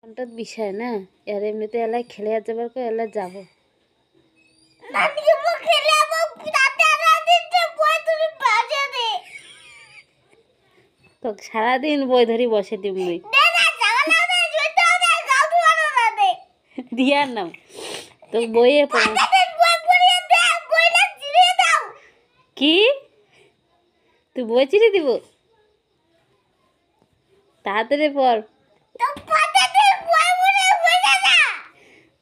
হঠাৎ বিষয় না আর এমনিতে এলাই খেলে যাবার কো এলা যাব তো সারাদিন বই ধরি বসে দিবি দিয়ার নাম তো বইয়ে কি তুই বই চিড়ে দিব তাড়াতাড়ি পর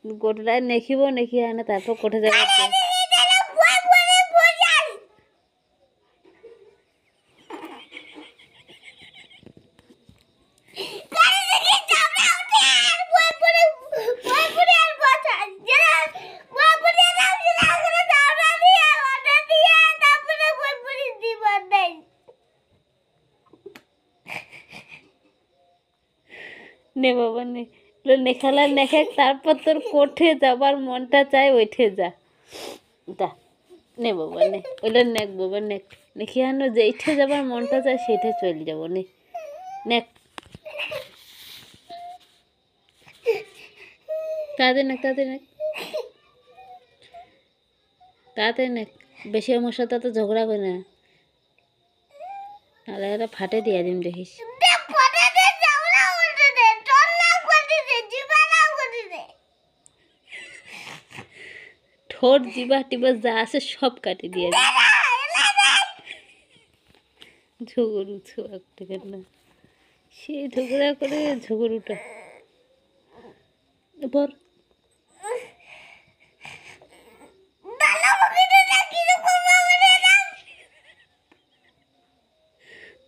গোটটা নেখিব নেখি আনে তারপর কোঠে যাবে নে বাবা নে নেখালা নেখে তারপর তোর কোঠে যাবার মনটা চায় ওইঠে যা যা নে বাবা নে ওইটা নেক বাবা নেক নেখি আনো যেইঠে যাবার মনটা চায় সেইঠে চলে যাবো নে নেক তাড়াতাড়ি নেক তাড়াতাড়ি নেক তাড়াতাড়ি নেক বেশি আমার সাথে তো ঝগড়া করে না তাহলে এটা ফাটে দিয়া দিম দেখিস ঠোঁট জিবা টিবা যা আছে সব কাটি দিয়ে ঝগড়ু ছোয়াক থেকে না সেই ঝগড়া করে ঝগড়ুটা এবার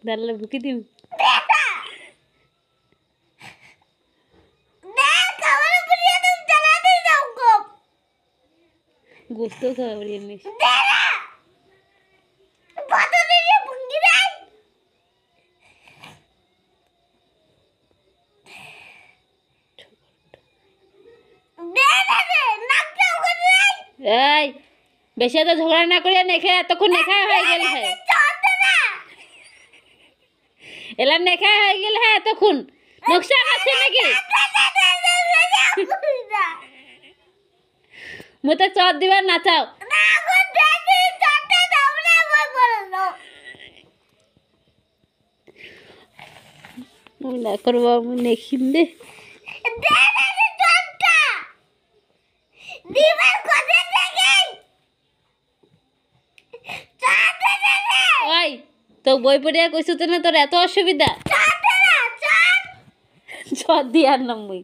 দাঁড়ালে ভুকি দিম গোস্ত খাওয়া নিস এই বেশি তো ঝগড়া না করিয়া নেখে এতক্ষণ নেখা হয়ে গেল হ্যাঁ এলা নেখা হয়ে গেল হ্যাঁ এতক্ষণ নকশা আছে নাকি মুতে চট দিবার নাচাও না করবো আমি নেখিন দে ওই তো বই পড়িয়া কইছো তো না তোর এত অসুবিধা চট দিয়ার নাম বই